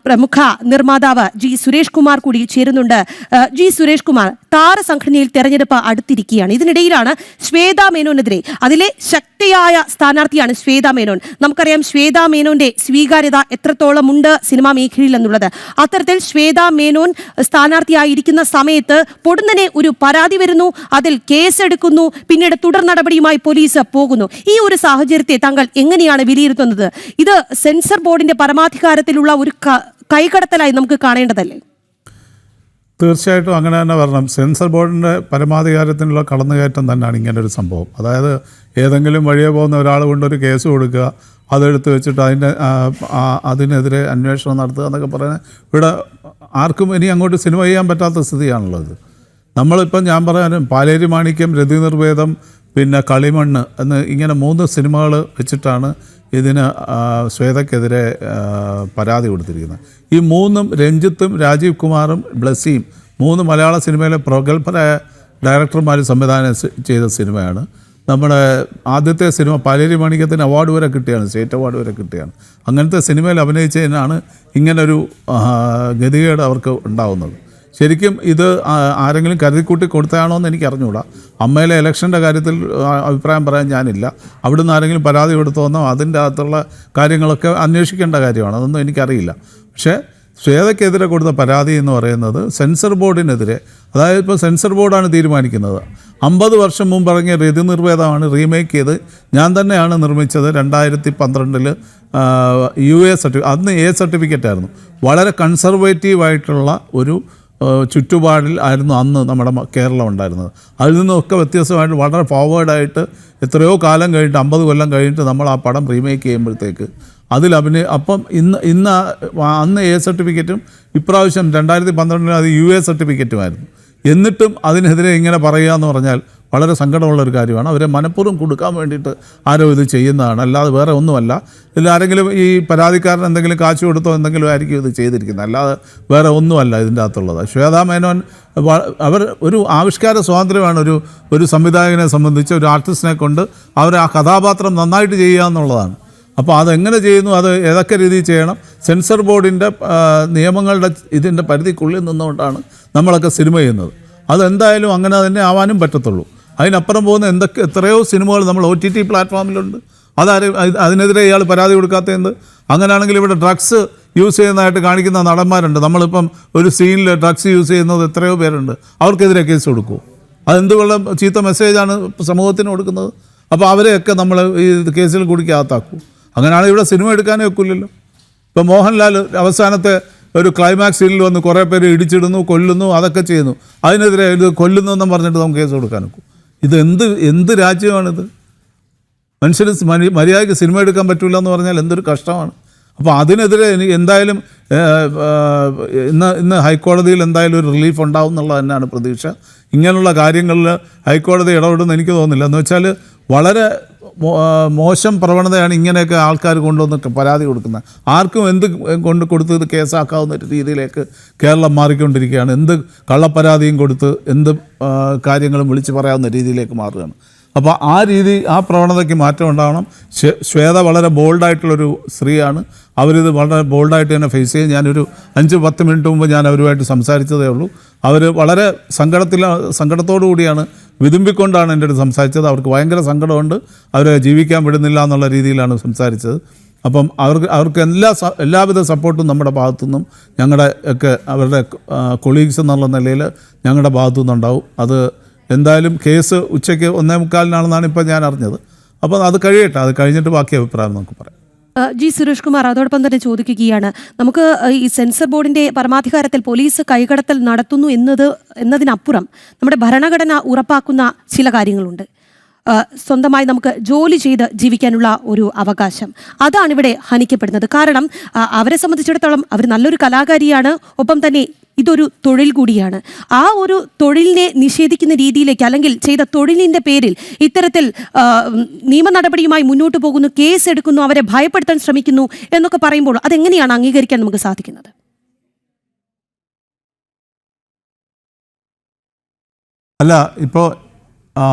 പ്രമുഖ നിർമ്മാതാവ് ജി സുരേഷ് കുമാർ കൂടി ചേരുന്നുണ്ട്. ജി സുരേഷ് കുമാർ, താരസംഘടനയിൽ തെരഞ്ഞെടുപ്പ് അടുത്തിരിക്കുകയാണ്. ഇതിനിടയിലാണ് ശ്വേതാ മേനോനെതിരെ, അതിലെ ശക്തിയായ സ്ഥാനാർത്ഥിയാണ് ശ്വേതാ മേനോൻ. നമുക്കറിയാം ശ്വേതാ മേനോന്റെ സ്വീകാര്യത എത്രത്തോളം ഉണ്ട് സിനിമാ മേഖലയിൽ എന്നുള്ളത്. അത്തരത്തിൽ ശ്വേതാ മേനോൻ സ്ഥാനാർത്ഥിയായിരിക്കുന്ന സമയത്ത് പൊടുന്നനെ ഒരു പരാതി വരുന്നു, അതിൽ കേസെടുക്കുന്നു, പിന്നീട് തുടർ നടപടിയുമായി പോലീസ് പോകുന്നു. ഈ ഒരു സാഹചര്യത്തെ താങ്കൾ എങ്ങനെയാണ് വിലയിരുത്തുന്നത്? ഇത് സെൻസർ ബോർഡിന്റെ പരമാധികാരത്തിലുള്ള ഒരു കൈകടത്തലായി നമുക്ക് കാണേണ്ടതല്ലേ? തീർച്ചയായിട്ടും അങ്ങനെ തന്നെ വരണം. സെൻസർ ബോർഡിൻ്റെ പരമാധികാരത്തിനുള്ള കടന്നുകയറ്റം തന്നെയാണ് ഇങ്ങനൊരു സംഭവം. അതായത് ഏതെങ്കിലും വഴിയെ പോകുന്ന ഒരാൾ കൊണ്ടൊരു കേസ് കൊടുക്കുക, അതെടുത്ത് വെച്ചിട്ട് അതിനെതിരെ അന്വേഷണം നടത്തുക എന്നൊക്കെ പറയുന്നത് ഇവിടെ ആർക്കും ഇനി അങ്ങോട്ട് സിനിമ ചെയ്യാൻ പറ്റാത്ത സ്ഥിതിയാണുള്ളത്. നമ്മളിപ്പം ഞാൻ പറയാനും പാലേരി മാണിക്യം, രതി നിർവേദം, പിന്നെ കളിമണ്ണ് എന്ന് ഇങ്ങനെ 3 സിനിമകൾ വെച്ചിട്ടാണ് ഇതിന് ശ്വേതയ്ക്കെതിരെ പരാതി കൊടുത്തിരിക്കുന്നത്. ഈ 3ഉം രഞ്ജിത്തും രാജീവ് കുമാറും ബ്ലസ്സിയും 3 മലയാള സിനിമയിലെ പ്രഗത്ഭരായ ഡയറക്ടർമാർ സംവിധാനം ചെയ്ത സിനിമയാണ്. നമ്മുടെ ആദ്യത്തെ സിനിമ പാലേരി മാണിക്യത്തിന് അവാർഡ് വരെ കിട്ടിയാണ്, സ്റ്റേറ്റ് അവാർഡ് വരെ കിട്ടിയാണ്. അങ്ങനത്തെ സിനിമയിൽ അഭിനയിച്ചതിനാണ് ഇങ്ങനൊരു ഗതികേട് അവർക്ക് ഉണ്ടാവുന്നത്. ശരിക്കും ഇത് ആരെങ്കിലും കരുതിക്കൂട്ടി കൊടുത്തതാണോ എന്ന് എനിക്ക് അറിഞ്ഞുകൂടാ. അമ്മയിലെ ഇലക്ഷൻ്റെ കാര്യത്തിൽ അഭിപ്രായം പറയാൻ ഞാനില്ല. അവിടുന്ന് ആരെങ്കിലും പരാതി കൊടുത്തോന്നോ അതിൻ്റെ അകത്തുള്ള കാര്യങ്ങളൊക്കെ അന്വേഷിക്കേണ്ട കാര്യമാണ്. അതൊന്നും എനിക്കറിയില്ല. പക്ഷേ ശ്വേതയ്ക്കെതിരെ കൊടുത്ത പരാതി എന്ന് പറയുന്നത് സെൻസർ ബോർഡിനെതിരെ, അതായത് ഇപ്പോൾ സെൻസർ ബോർഡാണ് തീരുമാനിക്കുന്നത്. 50 വർഷം മുമ്പ് ഇറങ്ങിയ രതി നിർവേദമാണ് റീമേക്ക് ചെയ്ത് ഞാൻ തന്നെയാണ് നിർമ്മിച്ചത്. 2012 UA അന്ന് A സർട്ടിഫിക്കറ്റായിരുന്നു. വളരെ കൺസർവേറ്റീവായിട്ടുള്ള ഒരു ചുറ്റുപാടിൽ ആയിരുന്നു അന്ന് നമ്മുടെ കേരളം ഉണ്ടായിരുന്നത്. അതിൽ നിന്നൊക്കെ വ്യത്യസ്തമായിട്ട് വളരെ ഫോർവേഡായിട്ട് എത്രയോ കാലം കഴിഞ്ഞിട്ട് 50 കൊല്ലം കഴിഞ്ഞിട്ട് നമ്മൾ ആ പടം റീമേക്ക് ചെയ്യുമ്പോഴത്തേക്ക് അപ്പം അന്ന് A സർട്ടിഫിക്കറ്റും ഇപ്രാവശ്യം 2012 അത് UA സർട്ടിഫിക്കറ്റുമായിരുന്നു. എന്നിട്ടും അതിനെതിരെ ഇങ്ങനെ പറയുക എന്ന് പറഞ്ഞാൽ വളരെ സങ്കടമുള്ളൊരു കാര്യമാണ്. അവരെ മനഃപൂർവ്വം കൊടുക്കാൻ വേണ്ടിയിട്ട് ആരോ ഇത് ചെയ്യുന്നതാണ്, അല്ലാതെ വേറെ ഒന്നുമല്ല. ഇതിൽ ആരെങ്കിലും ഈ പരാതിക്കാരൻ എന്തെങ്കിലും കാശ് കൊടുത്തോ എന്തെങ്കിലും ആയിരിക്കും ഇത് ചെയ്തിരിക്കുന്നത്, അല്ലാതെ വേറെ ഒന്നുമല്ല ഇതിൻ്റെ അകത്തുള്ളത്. ശ്വേതാ മേനോൻ അവർ ഒരു ആവിഷ്കാര സ്വാതന്ത്ര്യമാണ് ഒരു സംവിധായകനെ സംബന്ധിച്ച്, ഒരു ആർട്ടിസ്റ്റിനെ കൊണ്ട് അവർ ആ കഥാപാത്രം നന്നായിട്ട് ചെയ്യുക എന്നുള്ളതാണ്. അപ്പോൾ അതെങ്ങനെ ചെയ്യുന്നു, അത് ഏതൊക്കെ രീതിയിൽ ചെയ്യണം, സെൻസർ ബോർഡിൻ്റെ നിയമങ്ങളുടെ ഇതിൻ്റെ പരിധിക്കുള്ളിൽ നിന്നുകൊണ്ടാണ് നമ്മളൊക്കെ സിനിമ ചെയ്യുന്നത്. അതെന്തായാലും അങ്ങനെ തന്നെ ആവാനും പറ്റത്തുള്ളൂ. അതിനപ്പുറം പോകുന്ന എത്രയോ സിനിമകൾ നമ്മൾ OTT പ്ലാറ്റ്ഫോമിലുണ്ട്. അതിനെതിരെ ഇയാൾ പരാതി കൊടുക്കാത്തത്. അങ്ങനെയാണെങ്കിൽ ഇവിടെ ഡ്രഗ്സ് യൂസ് ചെയ്യുന്നതായിട്ട് കാണിക്കുന്ന നടന്മാരുണ്ട്. നമ്മളിപ്പം ഒരു സീനിൽ ഡ്രഗ്സ് യൂസ് ചെയ്യുന്നത് എത്രയോ പേരുണ്ട്. അവർക്കെതിരെ കേസ് കൊടുക്കുമോ? അതെന്തുകൊള്ള ചീത്ത മെസ്സേജാണ് സമൂഹത്തിന് കൊടുക്കുന്നത്. അപ്പോൾ അവരെയൊക്കെ നമ്മൾ ഈ കേസിൽ കുടിക്കകത്താക്കും. അങ്ങനെയാണ് ഇവിടെ സിനിമ എടുക്കാനേ ഒക്കില്ലല്ലോ. ഇപ്പോൾ മോഹൻലാൽ അവസാനത്തെ ഒരു ക്ലൈമാക്സ് സീനിൽ വന്ന് കുറേ പേര് ഇടിച്ചിടുന്നു, കൊല്ലുന്നു, അതൊക്കെ ചെയ്യുന്നു. അതിനെതിരെ ഇത് കൊല്ലുന്നു എന്നും പറഞ്ഞിട്ട് നമുക്ക് കേസ് കൊടുക്കാൻ ഒക്കും. ഇത് എന്ത് രാജ്യമാണിത്? മനുഷ്യന് മര്യാദയ്ക്ക് സിനിമ എടുക്കാൻ പറ്റില്ല എന്ന് പറഞ്ഞാൽ എന്തൊരു കഷ്ടമാണ്. അപ്പോൾ അതിനെതിരെ എന്തായാലും ഇന്ന് ഹൈക്കോടതിയിൽ എന്തായാലും ഒരു റിലീഫ് ഉണ്ടാവും എന്നുള്ളത് തന്നെയാണ് പ്രതീക്ഷ. ഇങ്ങനെയുള്ള കാര്യങ്ങളിൽ ഹൈക്കോടതി ഇടപെടുമെന്ന് എനിക്ക് തോന്നുന്നില്ല. എന്ന് വെച്ചാൽ വളരെ മോശം പ്രവണതയാണ് ഇങ്ങനെയൊക്കെ ആൾക്കാർ കൊണ്ടുവന്നിട്ട് പരാതി കൊടുക്കുന്നത്. ആർക്കും എന്ത് കൊടുത്ത് ഇത് കേസാക്കാവുന്ന രീതിയിലേക്ക് കേരളം മാറിക്കൊണ്ടിരിക്കുകയാണ്. എന്ത് കള്ളപ്പരാതിയും കൊടുത്ത് എന്ത് കാര്യങ്ങളും വിളിച്ച് പറയാവുന്ന രീതിയിലേക്ക് മാറുകയാണ്. അപ്പോൾ ആ പ്രവണതയ്ക്ക് മാറ്റം ഉണ്ടാവണം. ശ്വേത വളരെ ബോൾഡായിട്ടുള്ളൊരു സ്ത്രീയാണ്. അവരിത് വളരെ ബോൾഡായിട്ട് തന്നെ ഫേസ് ചെയ്യും. ഞാനൊരു 5-10 മിനിറ്റ് മുമ്പ് ഞാൻ അവരുമായിട്ട് സംസാരിച്ചതേ ഉള്ളൂ. അവർ വളരെ സങ്കടത്തോടു കൂടിയാണ്, വിതുമ്പിക്കൊണ്ടാണ് എൻ്റെ അടുത്ത് സംസാരിച്ചത്. അവർക്ക് ഭയങ്കര സങ്കടമുണ്ട്. അവരെ ജീവിക്കാൻ വിടുന്നില്ല എന്നുള്ള രീതിയിലാണ് സംസാരിച്ചത്. അപ്പം അവർക്ക് എല്ലാവിധ സപ്പോർട്ടും നമ്മുടെ ഭാഗത്തുനിന്നും അവരുടെ കൊളീഗ്സ് എന്നുള്ള നിലയിൽ ഞങ്ങളുടെ ഭാഗത്തുനിന്നുണ്ടാവും. അത് എന്തായാലും കേസ് ഉച്ചയ്ക്ക് 1:45 ഇപ്പോൾ ഞാൻ അറിഞ്ഞത്. അപ്പോൾ അത് കഴിയട്ടെ, അത് കഴിഞ്ഞിട്ട് ബാക്കി അഭിപ്രായം നമുക്ക് പറയാം. ജി സുരേഷ് കുമാർ, അതോടൊപ്പം തന്നെ ചോദിക്കുകയാണ്, നമുക്ക് ഈ സെൻസർ ബോർഡിന്റെ പരമാധികാരത്തിൽ പോലീസ് കൈകടത്തൽ നടത്തുന്നു എന്നതിനപ്പുറം നമ്മുടെ ഭരണഘടന ഉറപ്പാക്കുന്ന ചില കാര്യങ്ങളുണ്ട്. സ്വന്തമായി നമുക്ക് ജോലി ചെയ്ത് ജീവിക്കാനുള്ള ഒരു അവകാശം, അതാണ് ഇവിടെ ഹനിക്കപ്പെടുന്നത്. കാരണം അവരെ സംബന്ധിച്ചിടത്തോളം അവർ നല്ലൊരു കലാകാരിയാണ്, ഒപ്പം തന്നെ ഇതൊരു തൊഴിൽ കൂടിയാണ്. ആ ഒരു തൊഴിലിനെ നിഷേധിക്കുന്ന രീതിയിലേക്ക്, അല്ലെങ്കിൽ ചെയ്ത തൊഴിലിൻ്റെ പേരിൽ ഇത്തരത്തിൽ നിയമ നടപടിയുമായി മുന്നോട്ട് പോകുന്നു, കേസ് എടുക്കുന്നു, അവരെ ഭയപ്പെടുത്താൻ ശ്രമിക്കുന്നു എന്നൊക്കെ പറയുമ്പോൾ അതെങ്ങനെയാണ് അംഗീകരിക്കാൻ നമുക്ക് സാധിക്കുന്നത്? അല്ല, ഇപ്പോൾ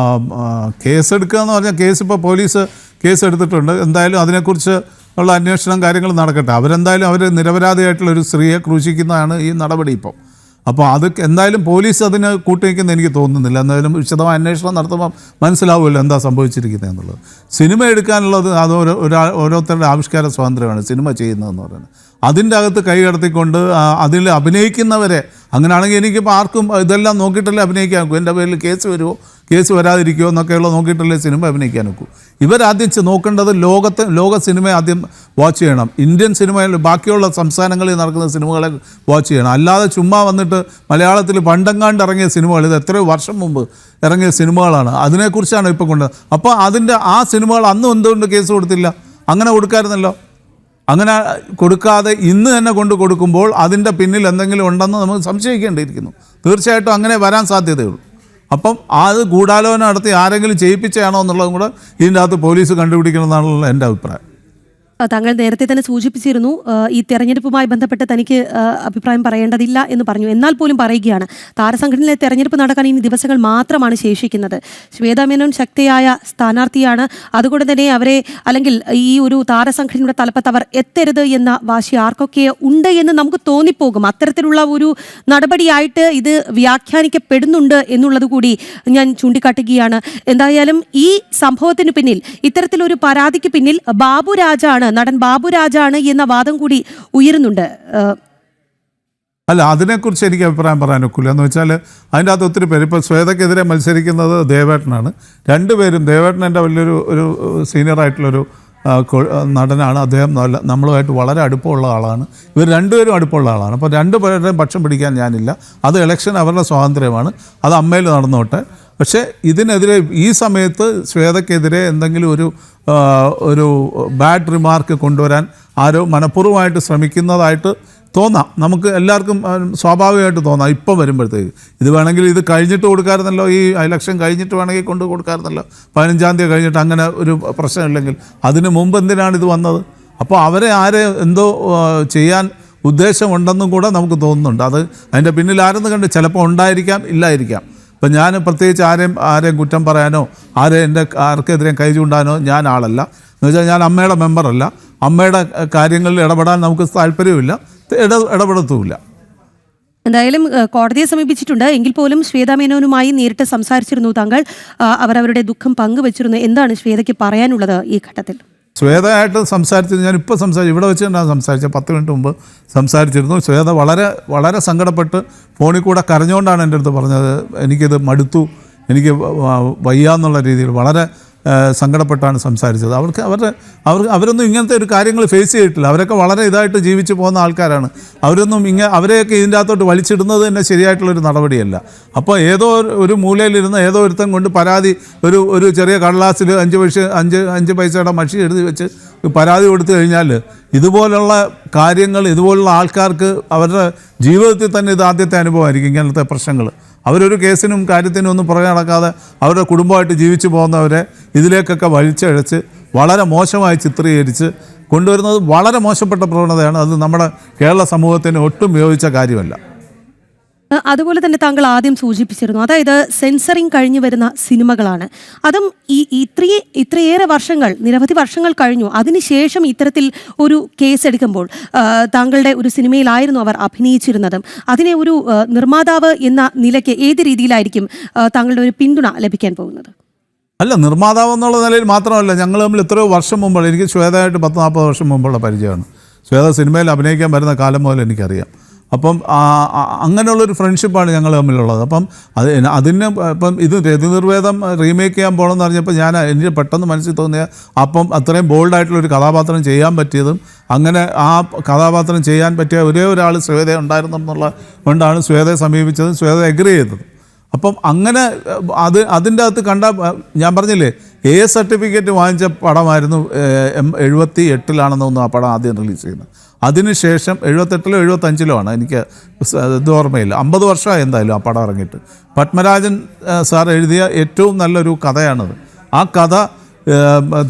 കേസെടുക്കുക എന്ന് പറഞ്ഞാൽ ഇപ്പോൾ പോലീസ് കേസ് എടുത്തിട്ടുണ്ട്. എന്തായാലും അതിനെക്കുറിച്ച് ഉള്ള അന്വേഷണം കാര്യങ്ങൾ നടക്കട്ടെ. അവരെന്തായാലും അവർ നിരപരാധിയായിട്ടുള്ളൊരു സ്ത്രീയെ ക്രൂശിക്കുന്നതാണ് ഈ നടപടി ഇപ്പോൾ. അപ്പോൾ അത് എന്തായാലും പോലീസ് അതിന് കൂട്ടുനിൽക്കുന്ന എനിക്ക് തോന്നുന്നില്ല. എന്തായാലും വിശദമായ അന്വേഷണം നടത്തുമ്പോൾ മനസ്സിലാവുമല്ലോ എന്താ സംഭവിച്ചിരിക്കുന്നത് എന്നുള്ളത്. സിനിമ എടുക്കാനുള്ളത് അത് ഓരോരുത്തരുടെ ആവിഷ്കാര സ്വാതന്ത്ര്യമാണ് സിനിമ ചെയ്യുന്നതെന്ന് പറയുന്നത്. അതിൻ്റെ അകത്ത് കൈ കടത്തിക്കൊണ്ട് അതിൽ അഭിനയിക്കുന്നവരെ, അങ്ങനെയാണെങ്കിൽ എനിക്കിപ്പോൾ ആർക്കും ഇതെല്ലാം നോക്കിയിട്ടല്ലേ അഭിനയിക്കാൻ നോക്കൂ. എൻ്റെ പേരിൽ കേസ് വരുമോ കേസ് വരാതിരിക്കുമോ എന്നൊക്കെയുള്ള നോക്കിയിട്ടല്ലേ സിനിമ അഭിനയിക്കാൻ നോക്കൂ. ഇവരാദ്യം നോക്കേണ്ടത് ലോക സിനിമ ആദ്യം വാച്ച് ചെയ്യണം. ഇന്ത്യൻ സിനിമയിൽ ബാക്കിയുള്ള സംസ്ഥാനങ്ങളിൽ നടക്കുന്ന സിനിമകളെ വാച്ച് ചെയ്യണം. അല്ലാതെ ചുമ്മാ വന്നിട്ട് മലയാളത്തിൽ പണ്ടെങ്ങാണ്ട് ഇറങ്ങിയ സിനിമകൾ, ഇത് എത്രയോ വർഷം മുമ്പ് ഇറങ്ങിയ സിനിമകളാണ്, അതിനെക്കുറിച്ചാണ് ഇപ്പോൾ കൊണ്ടത്. അപ്പോൾ അതിൻ്റെ ആ സിനിമകൾ അന്നും എന്തുകൊണ്ട് കേസ് കൊടുത്തില്ല? അങ്ങനെ കൊടുക്കാമായിരുന്നല്ലോ. അങ്ങനെ കൊടുക്കാതെ ഇന്ന് തന്നെ കൊടുക്കുമ്പോൾ അതിൻ്റെ പിന്നിൽ എന്തെങ്കിലും ഉണ്ടെന്ന് നമുക്ക് സംശയിക്കേണ്ടിയിരിക്കുന്നു. തീർച്ചയായിട്ടും അങ്ങനെ വരാൻ സാധ്യതയുള്ളൂ. അപ്പം അത് ഗൂഢാലോചന നടത്തി ആരെങ്കിലും ചെയ്യിപ്പിച്ചാണോ എന്നുള്ളതും കൂടെ ഇതിൻ്റെ അകത്ത് പോലീസ് കണ്ടുപിടിക്കണമെന്നാണല്ലോ എൻ്റെ അഭിപ്രായം. താങ്കൾ നേരത്തെ തന്നെ സൂചിപ്പിച്ചിരുന്നു ഈ തെരഞ്ഞെടുപ്പുമായി ബന്ധപ്പെട്ട് തനിക്ക് അഭിപ്രായം പറയേണ്ടതില്ല എന്ന് പറഞ്ഞു. എന്നാൽ പോലും പറയുകയാണ്, താരസംഘടനയിലെ തെരഞ്ഞെടുപ്പ് നടക്കാൻ ഇനി ദിവസങ്ങൾ മാത്രമാണ് ശേഷിക്കുന്നത്. ശ്വേതാ മേനോൻ ശക്തിയായ സ്ഥാനാർത്ഥിയാണ്. അതുകൊണ്ട് തന്നെ അവരെ, അല്ലെങ്കിൽ ഈ ഒരു താരസംഘടനയുടെ തലപ്പത്ത് അവർ എത്തരുത് എന്ന വാശി ആർക്കൊക്കെ ഉണ്ട് എന്ന് നമുക്ക് തോന്നിപ്പോകും. അത്തരത്തിലുള്ള ഒരു നടപടിയായിട്ട് ഇത് വ്യാഖ്യാനിക്കപ്പെടുന്നുണ്ട് എന്നുള്ളത് കൂടി ഞാൻ ചൂണ്ടിക്കാട്ടുകയാണ്. എന്തായാലും ഈ സംഭവത്തിന് പിന്നിൽ, ഇത്തരത്തിലൊരു പരാതിക്ക് പിന്നിൽ നടൻ ബാബുരാജാണ് എന്ന വാദം കൂടി ഉയരുന്നുണ്ട്. അല്ല, അതിനെക്കുറിച്ച് എനിക്ക് അഭിപ്രായം പറയാൻ ഒക്കില്ല. എന്ന് വെച്ചാൽ അതിൻ്റെ അകത്ത് ഒത്തിരി പേര്, ഇപ്പോൾ ശ്വേതയ്ക്കെതിരെ മത്സരിക്കുന്നത് ദേവേട്ടനാണ്. രണ്ടുപേരും, ദേവേട്ടൻ എൻ്റെ വലിയൊരു സീനിയറായിട്ടുള്ളൊരു നടനാണ്. അദ്ദേഹം നമ്മളുമായിട്ട് വളരെ അടുപ്പമുള്ള ആളാണ്. ഇവർ രണ്ടുപേരും അടുപ്പമുള്ള ആളാണ്. അപ്പോൾ രണ്ടുപേരുടെയും പക്ഷം പിടിക്കാൻ ഞാനില്ല. അത് ഇലക്ഷൻ അവരുടെ സ്വാതന്ത്ര്യമാണ്, അത് അമ്മയിൽ നടന്നോട്ടെ. പക്ഷേ ഇതിനെതിരെ ഈ സമയത്ത് ശ്വേതയ്ക്കെതിരെ എന്തെങ്കിലും ഒരു ബാഡ് റിമാർക്ക് കൊണ്ടുവരാൻ ആരോ മനഃപൂർവ്വമായിട്ട് ശ്രമിക്കുന്നതായിട്ട് തോന്നാം. നമുക്ക് എല്ലാവർക്കും സ്വാഭാവികമായിട്ട് തോന്നാം ഇപ്പം വരുമ്പോഴത്തേക്ക്. ഇത് വേണമെങ്കിൽ ഇത് കഴിഞ്ഞിട്ട് കൊടുക്കാമായിരുന്നല്ലോ, ഈ ഇലക്ഷൻ കഴിഞ്ഞിട്ട് വേണമെങ്കിൽ കൊടുക്കാമായിരുന്നല്ലോ, 15-ാം തീയതി കഴിഞ്ഞിട്ട്. അങ്ങനെ ഒരു പ്രശ്നമില്ലെങ്കിൽ അതിന് മുമ്പ് എന്തിനാണ് ഇത് വന്നത്? അപ്പോൾ അവരെ എന്തോ ചെയ്യാൻ ഉദ്ദേശമുണ്ടെന്നും കൂടെ നമുക്ക് തോന്നുന്നുണ്ട്. അത് അതിൻ്റെ പിന്നിൽ ആരെന്ന് കണ്ട് ചിലപ്പോൾ ഉണ്ടായിരിക്കാം, ഇല്ലായിരിക്കാം. ഇപ്പം ഞാൻ പ്രത്യേകിച്ച് ആരെയും കുറ്റം പറയാനോ ആർക്കെതിരെയും കൈ ചൂണ്ടാനോ ഞാൻ ആളല്ല. എന്ന് വെച്ചാൽ ഞാൻ അമ്മയുടെ മെമ്പറല്ല. അമ്മയുടെ കാര്യങ്ങളിൽ ഇടപെടാൻ നമുക്ക് താല്പര്യമില്ല, ഇടപെടത്തുമില്ല. എന്തായാലും കോടതിയെ സമീപിച്ചിട്ടുണ്ട്. എങ്കിൽ പോലും ശ്വേതാ മേനോനുമായി നേരിട്ട് സംസാരിച്ചിരുന്നു താങ്കൾ. അവരവരുടെ ദുഃഖം പങ്കുവച്ചിരുന്നു. എന്താണ് ശ്വേതയ്ക്ക് പറയാനുള്ളത് ഈ ഘട്ടത്തിൽ? ശ്വേതയായിട്ട് സംസാരിച്ചത് ഞാനിപ്പോൾ ഇവിടെ വെച്ച് തന്നെയാണ് സംസാരിച്ചത്. 10 മിനിറ്റ് മുമ്പ് സംസാരിച്ചിരുന്നു. ശ്വേത വളരെ വളരെ സങ്കടപ്പെട്ട് ഫോണിൽ കൂടെ കരഞ്ഞുകൊണ്ടാണ് എൻ്റെ അടുത്ത് പറഞ്ഞത്, എനിക്കിത് മടുത്തു, എനിക്ക് വയ്യാന്നുള്ള രീതിയിൽ വളരെ സങ്കടപ്പെട്ടാണ് സംസാരിച്ചത്. അവരൊന്നും ഇങ്ങനത്തെ ഒരു കാര്യങ്ങൾ ഫേസ് ചെയ്തിട്ടില്ല. അവരൊക്കെ വളരെ ഇതായിട്ട് ജീവിച്ചു പോകുന്ന ആൾക്കാരാണ്. അവരെയൊക്കെ ഇതിൻ്റെ അകത്തോട്ട് വലിച്ചിടുന്നത് തന്നെ ശരിയായിട്ടുള്ളൊരു നടപടിയല്ല. അപ്പോൾ ഏതോ ഒരു മൂലയിലിരുന്ന് ഏതോ ഒരുത്തം കൊണ്ട് പരാതി ഒരു ചെറിയ കടലാസിൽ 5 പൈസയുടെ മഷി എഴുതി വെച്ച് പരാതി കൊടുത്തു കഴിഞ്ഞാൽ ഇതുപോലുള്ള കാര്യങ്ങൾ, ഇതുപോലുള്ള ആൾക്കാർക്ക് അവരുടെ ജീവിതത്തിൽ തന്നെ ഇത് ആദ്യത്തെ അനുഭവമായിരിക്കും ഇങ്ങനത്തെ പ്രശ്നങ്ങൾ. അവരൊരു കേസിനും കാര്യത്തിനും ഒന്നും പുറകെ നടക്കാതെ അവരുടെ കുടുംബമായിട്ട് ജീവിച്ചു പോകുന്നവരെ ഇതിലേക്കൊക്കെ വലിച്ചഴച്ച് വളരെ മോശമായി ചിത്രീകരിച്ച് കൊണ്ടുവരുന്നത് വളരെ മോശപ്പെട്ട പ്രവണതയാണ്. അത് നമ്മുടെ കേരള സമൂഹത്തിന് ഒട്ടും യോജിച്ച കാര്യമല്ല. അതുപോലെ തന്നെ താങ്കൾ ആദ്യം സൂചിപ്പിച്ചിരുന്നു, അതായത് സെൻസറിങ് കഴിഞ്ഞു വരുന്ന സിനിമകളാണ്. അതും ഇത്രയേറെ വർഷങ്ങൾ, നിരവധി വർഷങ്ങൾ കഴിഞ്ഞു. അതിനുശേഷം ഇത്തരത്തിൽ ഒരു കേസ് എടുക്കുമ്പോൾ, താങ്കളുടെ ഒരു സിനിമയിലായിരുന്നു അവർ അഭിനയിച്ചിരുന്നതും. അതിനെ ഒരു നിർമ്മാതാവ് എന്ന നിലയ്ക്ക് ഏത് രീതിയിലായിരിക്കും താങ്കളുടെ ഒരു പിന്തുണ ലഭിക്കാൻ പോകുന്നത്? അല്ല, നിർമ്മാതാവ് എന്നുള്ള നിലയിൽ മാത്രമല്ല, ഞങ്ങൾ തമ്മിൽ എത്രയോ വർഷം മുമ്പുള്ള, എനിക്ക് ശ്വേതയായിട്ട് 10-40 വർഷം മുമ്പുള്ള പരിചയമാണ്. ശ്വേത സിനിമയിൽ അഭിനയിക്കാൻ വരുന്ന കാലം മുതൽ എനിക്കറിയാം. അപ്പം അങ്ങനെയുള്ളൊരു ഫ്രണ്ട്ഷിപ്പാണ് ഞങ്ങൾ തമ്മിലുള്ളത്. അപ്പം ഇപ്പം ഇത് രതിനിർവേദം റീമേക്ക് ചെയ്യാൻ പോകണമെന്ന് പറഞ്ഞപ്പോൾ എനിക്ക് പെട്ടെന്ന് മനസ്സിൽ തോന്നിയ, അപ്പം അത്രയും ബോൾഡായിട്ടുള്ളൊരു കഥാപാത്രം ചെയ്യാൻ പറ്റിയതും, അങ്ങനെ ആ കഥാപാത്രം ചെയ്യാൻ പറ്റിയ ഒരേ ഒരാൾ ശ്വേത ഉണ്ടായിരുന്നു എന്നുള്ള കൊണ്ടാണ് ശ്വേതയെ സമീപിച്ചതും ശ്വേത എഗ്രി ചെയ്തത്. അപ്പം അങ്ങനെ അതിൻ്റെ അകത്ത് ഞാൻ പറഞ്ഞില്ലേ, A സർട്ടിഫിക്കറ്റ് വാങ്ങിച്ച പടമായിരുന്നു 78-ലാണെന്ന് തോന്നുന്നു ആ പടം ആദ്യം റിലീസ് ചെയ്യുന്നത്. അതിനുശേഷം 78-ലോ 75-ലോ ആണ്, എനിക്ക് ഇത് ഓർമ്മയില്ല. 50 വർഷമായി എന്തായാലും ആ പടം ഇറങ്ങിയിട്ട്. പത്മരാജൻ സാർ എഴുതിയ ഏറ്റവും നല്ലൊരു കഥയാണത്. ആ കഥ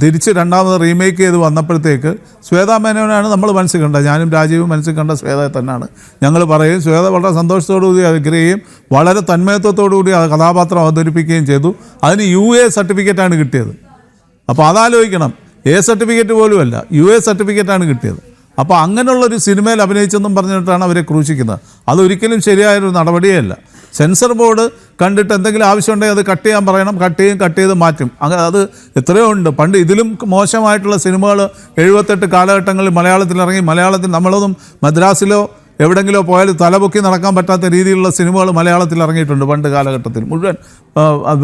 തിരിച്ച് രണ്ടാമത് റീമേക്ക് ചെയ്ത് വന്നപ്പോഴത്തേക്ക് ശ്വേതാ മേനോനാണ് നമ്മൾ മനസ്സിൽ കണ്ടത്. ഞാനും രാജീവും മനസ്സിൽ കണ്ട ശ്വേതയെ തന്നെയാണ് ഞങ്ങൾ പറയും. ശ്വേത വളരെ സന്തോഷത്തോടുകൂടി അഗ്രഹിക്കുകയും വളരെ തന്മയത്വത്തോടുകൂടി ആ കഥാപാത്രം അവതരിപ്പിക്കുകയും ചെയ്തു. അതിന് UA സർട്ടിഫിക്കറ്റാണ് കിട്ടിയത്. അപ്പോൾ അതാലോചിക്കണം, സർട്ടിഫിക്കറ്റ് പോലും അല്ല, സർട്ടിഫിക്കറ്റാണ് കിട്ടിയത്. അപ്പോൾ അങ്ങനെയുള്ളൊരു സിനിമയിൽ അഭിനയിച്ചെന്നും പറഞ്ഞിട്ടാണ് അവരെ ക്രൂശിക്കുന്നത്. അതൊരിക്കലും ശരിയായൊരു നടപടിയേ അല്ല. സെൻസർ ബോർഡ് കണ്ടിട്ട് എന്തെങ്കിലും ആവശ്യമുണ്ടെങ്കിൽ അത് കട്ട് ചെയ്യാൻ പറയണം, കട്ട് ചെയ്ത് മാറ്റും. അങ്ങനെ അത് എത്രയോ ഉണ്ട്. പണ്ട് ഇതിലും മോശമായിട്ടുള്ള സിനിമകൾ 78 കാലഘട്ടങ്ങളിൽ മലയാളത്തിൽ മലയാളത്തിൽ നമ്മളൊന്നും മദ്രാസിലോ എവിടെങ്കിലോ പോയാൽ തലപൊക്കി നടക്കാൻ പറ്റാത്ത രീതിയിലുള്ള സിനിമകൾ മലയാളത്തിൽ ഇറങ്ങിയിട്ടുണ്ട് പണ്ട് കാലഘട്ടത്തിൽ മുഴുവൻ.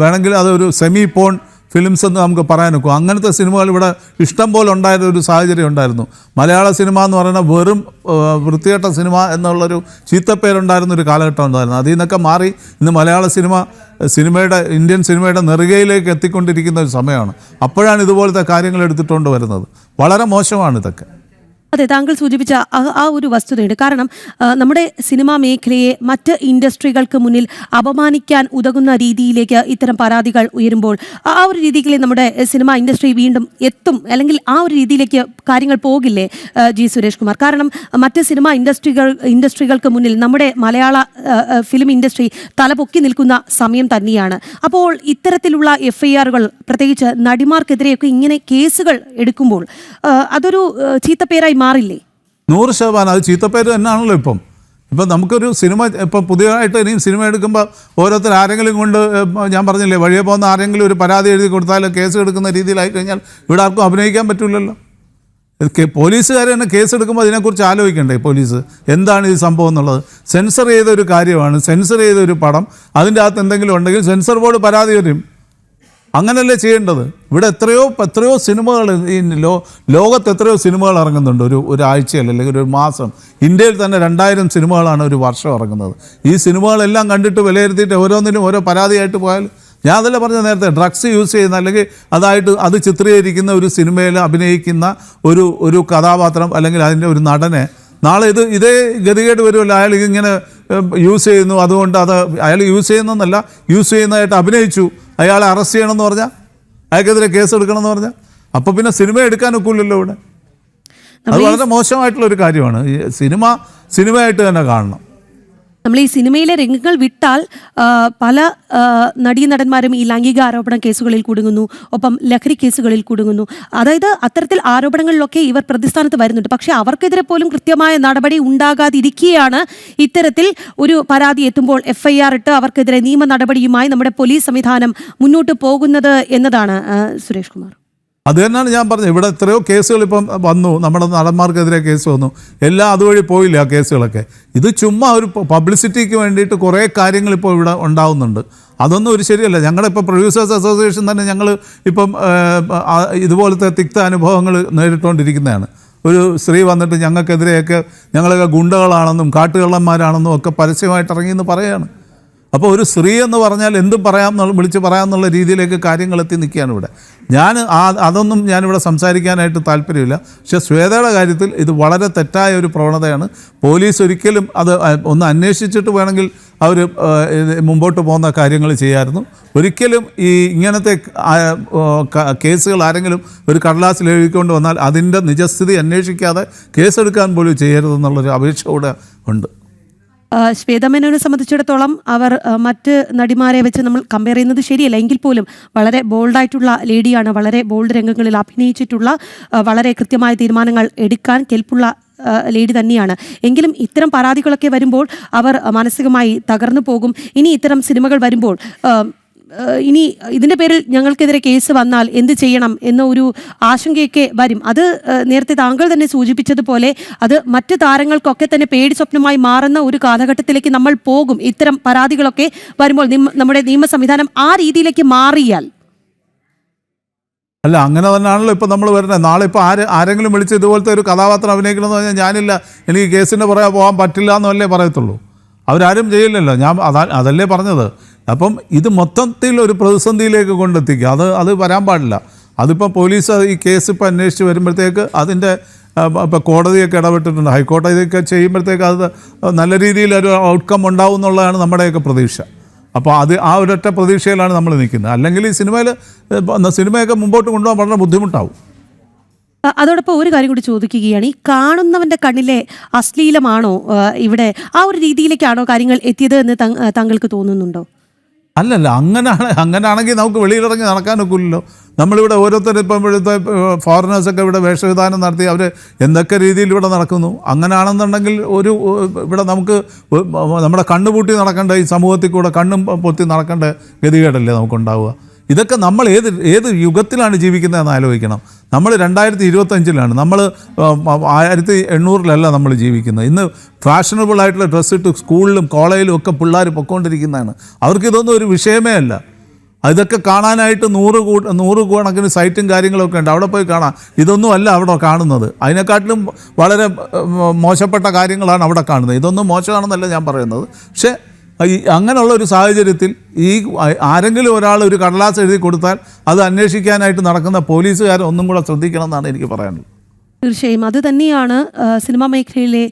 വേണമെങ്കിൽ അതൊരു സെമി പോൺ ഫിലിംസ് എന്ന് നമുക്ക് പറയാനൊക്കും. അങ്ങനത്തെ സിനിമകൾ ഇവിടെ ഇഷ്ടം പോലെ ഉണ്ടായിരുന്ന ഒരു സാഹചര്യം ഉണ്ടായിരുന്നു. മലയാള സിനിമ എന്ന് പറയുന്നത് വെറും വൃത്തികെട്ട സിനിമ എന്നുള്ളൊരു ചീത്തപ്പേരുണ്ടായിരുന്ന ഒരു കാലഘട്ടം ഉണ്ടായിരുന്നു. അതിൽ നിന്നൊക്കെ മാറി ഇന്ന് മലയാള ഇന്ത്യൻ സിനിമയുടെ നെറുകയിലേക്ക് എത്തിക്കൊണ്ടിരിക്കുന്ന ഒരു സമയമാണ്. അപ്പോഴാണ് ഇതുപോലത്തെ കാര്യങ്ങൾ എടുത്തിട്ടുകൊണ്ട് വരുന്നത്. വളരെ മോശമാണ് ഇതൊക്കെ. അതെ, താങ്കൾ സൂചിപ്പിച്ച ആ ഒരു വസ്തുതയുണ്ട്. കാരണം നമ്മുടെ സിനിമാ മേഖലയെ മറ്റ് ഇൻഡസ്ട്രികൾക്ക് മുന്നിൽ അപമാനിക്കാൻ ഉതകുന്ന രീതിയിലേക്ക് ഇത്തരം പരാതികൾ ഉയരുമ്പോൾ ആ ഒരു രീതിയിൽ നമ്മുടെ സിനിമാ ഇൻഡസ്ട്രി വീണ്ടും എത്തും, അല്ലെങ്കിൽ ആ ഒരു രീതിയിലേക്ക് കാര്യങ്ങൾ പോകില്ലേ ജി സുരേഷ് കുമാർ? കാരണം മറ്റ് സിനിമാ ഇൻഡസ്ട്രികൾക്ക് മുന്നിൽ നമ്മുടെ മലയാള ഫിലിം ഇൻഡസ്ട്രി തലപൊക്കി നിൽക്കുന്ന സമയം തന്നെയാണ്. അപ്പോൾ ഇത്തരത്തിലുള്ള FIRകൾ പ്രത്യേകിച്ച് നടിമാർക്കെതിരെയൊക്കെ ഇങ്ങനെ കേസുകൾ എടുക്കുമ്പോൾ അതൊരു ചീത്തപ്പേരായി മാറില്ലേ? 100% അത് ചീത്തപ്പേര് തന്നെയാണല്ലോ. ഇപ്പം നമുക്കൊരു സിനിമ ഇപ്പം പുതിയതായിട്ട് ഇനിയും സിനിമ എടുക്കുമ്പോൾ ഓരോരുത്തർ ആരെങ്കിലും കൊണ്ട്, ഞാൻ പറഞ്ഞില്ലേ, വഴിയെ പോകുന്ന ആരെങ്കിലും ഒരു പരാതി എഴുതി കൊടുത്താൽ കേസ് എടുക്കുന്ന രീതിയിലായി കഴിഞ്ഞാൽ ഇവിടെ ആർക്കും അഭിനയിക്കാൻ പറ്റില്ലല്ലോ. പോലീസുകാർ തന്നെ കേസ് എടുക്കുമ്പോൾ അതിനെക്കുറിച്ച് ആലോചിക്കണ്ടേ? പോലീസ് എന്താണ് ഈ സംഭവം എന്നുള്ളത്. സെൻസർ ചെയ്തൊരു കാര്യമാണ്, സെൻസർ ചെയ്തൊരു പടം, അതിൻ്റെ അകത്ത് എന്തെങ്കിലും ഉണ്ടെങ്കിൽ സെൻസർ ബോർഡ് പരാതി വരും. അങ്ങനല്ലേ ചെയ്യേണ്ടത്? ഇവിടെ എത്രയോ സിനിമകൾ, ഈ ലോകത്ത് എത്രയോ സിനിമകൾ ഇറങ്ങുന്നുണ്ട് ഒരു ആഴ്ചയിൽ അല്ലെങ്കിൽ ഒരു മാസം. ഇന്ത്യയിൽ തന്നെ 2000 സിനിമകളാണ് ഒരു വർഷം ഇറങ്ങുന്നത്. ഈ സിനിമകളെല്ലാം കണ്ടിട്ട് വിലയിരുത്തിയിട്ട് ഓരോന്നിനും ഓരോ പരാതിയായിട്ട് പോയാൽ, ഞാൻ അതല്ല പറഞ്ഞ നേരത്തെ, ഡ്രഗ്സ് യൂസ് ചെയ്യുന്ന അല്ലെങ്കിൽ അത് ചിത്രീകരിക്കുന്ന ഒരു സിനിമയിൽ അഭിനയിക്കുന്ന ഒരു കഥാപാത്രം അല്ലെങ്കിൽ അതിൻ്റെ ഒരു നടനെ നാളെ ഇതേ ഗതികേട് വരുമല്ലോ. അയാൾ ഇങ്ങനെ യൂസ് ചെയ്യുന്നു, അതുകൊണ്ട് അയാൾ യൂസ് ചെയ്യുന്നതെന്നല്ല, യൂസ് ചെയ്യുന്നതായിട്ട് അഭിനയിച്ചു, അയാളെ അറസ്റ്റ് ചെയ്യണമെന്ന് പറഞ്ഞാൽ, അയാൾക്കെതിരെ കേസ് എടുക്കണമെന്ന് പറഞ്ഞാൽ, അപ്പോൾ പിന്നെ സിനിമ എടുക്കാനൊക്കില്ലല്ലോ ഇവിടെ. അത് വളരെ മോശമായിട്ടുള്ളൊരു കാര്യമാണ്. ഈ സിനിമയായിട്ട് തന്നെ കാണണം. നമ്മൾ ഈ സിനിമയിലെ രംഗങ്ങൾ വിട്ടാൽ പല നടീനടന്മാരും ഈ ലൈംഗിക ആരോപണ കേസുകളിൽ കുടുങ്ങുന്നു, ഒപ്പം ലഹരി കേസുകളിൽ കുടുങ്ങുന്നു. അതായത് അത്തരത്തിൽ ആരോപണങ്ങളിലൊക്കെ ഇവർ പ്രതിസ്ഥാനത്ത് വരുന്നുണ്ട്. പക്ഷേ അവർക്കെതിരെ പോലും കൃത്യമായ നടപടി ഉണ്ടാകാതിരിക്കുകയാണ് ഇത്തരത്തിൽ ഒരു പരാതി എത്തുമ്പോൾ FIR ഇട്ട് അവർക്കെതിരെ നിയമ നടപടിയുമായി നമ്മുടെ പോലീസ് സംവിധാനം മുന്നോട്ട് പോകുന്നത് എന്നതാണ് സുരേഷ് കുമാർ. അത് തന്നെയാണ് ഞാൻ പറഞ്ഞത്. ഇവിടെ എത്രയോ കേസുകൾ ഇപ്പം വന്നു, നമ്മുടെ നടന്മാർക്കെതിരെ കേസ് വന്നു, എല്ലാം അതുവഴി പോയില്ല ആ കേസുകളൊക്കെ. ഇത് ചുമ്മാ ഒരു പബ്ലിസിറ്റിക്ക് വേണ്ടിയിട്ട് കുറേ കാര്യങ്ങൾ ഇപ്പോൾ ഇവിടെ ഉണ്ടാവുന്നുണ്ട്. അതൊന്നും ഒരു ശരിയല്ല. ഞങ്ങളിപ്പോൾ പ്രൊഡ്യൂസേഴ്സ് അസോസിയേഷൻ തന്നെ ഞങ്ങൾ ഇപ്പം ഇതുപോലത്തെ തിക്ത അനുഭവങ്ങൾ നേരിട്ടുകൊണ്ടിരിക്കുന്നതാണ്. ഒരു സ്ത്രീ വന്നിട്ട് ഞങ്ങൾക്കെതിരെയൊക്കെ ഞങ്ങളൊക്കെ ഗുണ്ടകളാണെന്നും കാട്ടുകള്ളന്മാരാണെന്നും ഒക്കെ പരസ്യമായിട്ട് ഇറങ്ങിയെന്ന് പറയുകയാണ്. അപ്പോൾ ഒരു സ്ത്രീ എന്ന് പറഞ്ഞാൽ എന്തും വിളിച്ച് പറയാമെന്നുള്ള രീതിയിലേക്ക് കാര്യങ്ങൾ എത്തി നിൽക്കുകയാണ് ഇവിടെ. അതൊന്നും ഞാനിവിടെ സംസാരിക്കാനായിട്ട് താല്പര്യമില്ല. പക്ഷേ ശ്വേതയുടെ കാര്യത്തിൽ ഇത് വളരെ തെറ്റായ ഒരു പ്രവണതയാണ്. പോലീസ് ഒരിക്കലും അത് ഒന്ന് അന്വേഷിച്ചിട്ട് വേണമെങ്കിൽ അവർ മുമ്പോട്ട് പോകുന്ന കാര്യങ്ങൾ ചെയ്യാമായിരുന്നു. ഒരിക്കലും ഇങ്ങനത്തെ കേസുകൾ ആരെങ്കിലും ഒരു കടലാസിൽ എഴുതിക്കൊണ്ട് വന്നാൽ അതിൻ്റെ നിജസ്ഥിതി അന്വേഷിക്കാതെ കേസെടുക്കാൻ പോലും ചെയ്യരുതെന്നുള്ളൊരു അപേക്ഷ കൂടെ ഉണ്ട്. ശ്വേത മേനോനെ സംബന്ധിച്ചിടത്തോളം അവർ മറ്റ് നടിമാരെ വെച്ച് നമ്മൾ കമ്പയർ ചെയ്യുന്നത് ശരിയല്ല. എങ്കിൽ പോലും വളരെ ബോൾഡായിട്ടുള്ള ലേഡിയാണ്, വളരെ ബോൾഡ് രംഗങ്ങളിൽ അഭിനയിച്ചിട്ടുള്ള, വളരെ കൃത്യമായ തീരുമാനങ്ങൾ എടുക്കാൻ കെൽപ്പുള്ള ലേഡി തന്നെയാണ്. എങ്കിലും ഇത്തരം പരാതികളൊക്കെ വരുമ്പോൾ അവർ മാനസികമായി തകർന്നു പോകും. ഇനി ഇത്തരം സിനിമകൾ വരുമ്പോൾ ഇനി ഇതിൻ്റെ പേരിൽ ഞങ്ങൾക്കെതിരെ കേസ് വന്നാൽ എന്ത് ചെയ്യണം എന്ന ഒരു ആശങ്കയൊക്കെ വരും. അത് നേരത്തെ താങ്കൾ തന്നെ സൂചിപ്പിച്ചതുപോലെ അത് മറ്റ് താരങ്ങൾക്കൊക്കെ തന്നെ പേടി സ്വപ്നമായി മാറുന്ന ഒരു കാലഘട്ടത്തിലേക്ക് നമ്മൾ പോകും. ഇത്തരം പരാതികളൊക്കെ വരുമ്പോൾ നമ്മുടെ നിയമ സംവിധാനം ആ രീതിയിലേക്ക് മാറിയാൽ. അല്ല, അങ്ങനെ തന്നെയാണല്ലോ ഇപ്പം നമ്മൾ വരുന്നത്. നാളെ ഇപ്പോൾ ആരെങ്കിലും വിളിച്ച് ഇതുപോലത്തെ ഒരു കഥാപാത്രം അഭിനയിക്കണമെന്ന് പറഞ്ഞാൽ ഞാനില്ല, എനിക്ക് കേസിൻ്റെ പുറകെ പോകാൻ പറ്റില്ല എന്നല്ലേ പറയത്തുള്ളൂ. അവരാരും ചെയ്യില്ലല്ലോ. അതല്ലേ പറഞ്ഞത്. അപ്പം ഇത് മൊത്തത്തിൽ ഒരു പ്രതിസന്ധിയിലേക്ക് കൊണ്ടെത്തിക്കുക, അത് വരാൻ പാടില്ല. അതിപ്പോൾ പോലീസ് ഈ കേസ് ഇപ്പോൾ അന്വേഷിച്ച് വരുമ്പോഴത്തേക്ക് അതിൻ്റെ ഇപ്പോൾ കോടതിയൊക്കെ ഇടപെട്ടിട്ടുണ്ട്, ഹൈക്കോടതിയൊക്കെ ചെയ്യുമ്പോഴത്തേക്ക് അത് നല്ല രീതിയിൽ ഒരു ഔട്ട്കം ഉണ്ടാവും എന്നുള്ളതാണ് നമ്മുടെയൊക്കെ പ്രതീക്ഷ. അപ്പോൾ ആ ഒരൊറ്റ പ്രതീക്ഷയിലാണ് നമ്മൾ നിൽക്കുന്നത്. അല്ലെങ്കിൽ ഈ സിനിമയൊക്കെ മുമ്പോട്ട് കൊണ്ടുപോകാൻ വളരെ ബുദ്ധിമുട്ടാവും. അതോടൊപ്പം ഒരു കാര്യം കൂടി ചോദിക്കുകയാണ്, ഈ കാണുന്നവൻ്റെ കണ്ണിലെ അശ്ലീലമാണോ ഇവിടെ, ആ ഒരു രീതിയിലേക്കാണോ കാര്യങ്ങൾ എത്തിയത് എന്ന് താങ്കൾക്ക് തോന്നുന്നുണ്ടോ? അല്ലല്ല, അങ്ങനെയാണെങ്കിൽ നമുക്ക് വെളിയിലിറങ്ങി നടക്കാനൊക്കില്ലല്ലോ. നമ്മളിവിടെ ഓരോരുത്തർ ഇപ്പം ഇവിടുത്തെ ഫോറിനേഴ്സൊക്കെ ഇവിടെ വേഷവിധാനം നടത്തി അവർ എന്തൊക്കെ രീതിയിൽ ഇവിടെ നടക്കുന്നു. അങ്ങനെയാണെന്നുണ്ടെങ്കിൽ ഇവിടെ നമുക്ക് നമ്മുടെ കണ്ണുപൂട്ടി നടക്കേണ്ട, ഈ സമൂഹത്തിൽ കൂടെ കണ്ണും പൊത്തി നടക്കേണ്ട ഗതികേടല്ലേ നമുക്കുണ്ടാവുക. ഇതൊക്കെ നമ്മൾ ഏത് യുഗത്തിലാണ് ജീവിക്കുന്നതെന്ന് ആലോചിക്കണം. നമ്മൾ 2025-ലാണ്, നമ്മൾ 1800-ലല്ല നമ്മൾ ജീവിക്കുന്നത്. ഇന്ന് ഫാഷനബിൾ ആയിട്ടുള്ള ഡ്രസ്സ് ഇട്ട് സ്കൂളിലും കോളേജിലും ഒക്കെ പിള്ളേർ പൊയ്ക്കൊണ്ടിരിക്കുന്നതാണ്. അവർക്കിതൊന്നും ഒരു വിഷയമേ അല്ല. ഇതൊക്കെ കാണാനായിട്ട് 100 കണക്കിന് സൈറ്റും കാര്യങ്ങളൊക്കെ ഉണ്ട്, അവിടെ പോയി കാണാം. ഇതൊന്നും അല്ല അവിടെ കാണുന്നത്, അതിനെക്കാട്ടിലും വളരെ മോശപ്പെട്ട കാര്യങ്ങളാണ് അവിടെ കാണുന്നത്. ഇതൊന്നും മോശമാണെന്നല്ല ഞാൻ പറയുന്നത്. പക്ഷേ അങ്ങനെയുള്ള ഒരു സാഹചര്യത്തിൽ ആരെങ്കിലും ഒരാൾ ഒരു കടലാസ് എഴുതി കൊടുത്താൽ അത് അന്വേഷിക്കാനായിട്ട് നടക്കുന്ന പോലീസുകാർ ഒന്നും കൂടെ ശ്രദ്ധിക്കണം എന്നാണ് എനിക്ക് പറയാനുള്ളത്. തീർച്ചയായും അത് തന്നെയാണ് സിനിമാ മേഖലയിലെ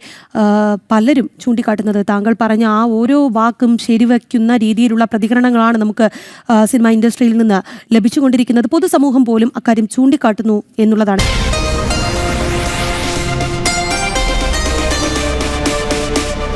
പലരും ചൂണ്ടിക്കാട്ടുന്നത്. താങ്കൾ പറഞ്ഞ ആ ഓരോ വാക്കും ശരിവയ്ക്കുന്ന രീതിയിലുള്ള പ്രതികരണങ്ങളാണ് നമുക്ക് സിനിമാ ഇൻഡസ്ട്രിയിൽ നിന്ന് ലഭിച്ചുകൊണ്ടിരിക്കുന്നത്. പൊതുസമൂഹം പോലും അക്കാര്യം ചൂണ്ടിക്കാട്ടുന്നു എന്നുള്ളതാണ്.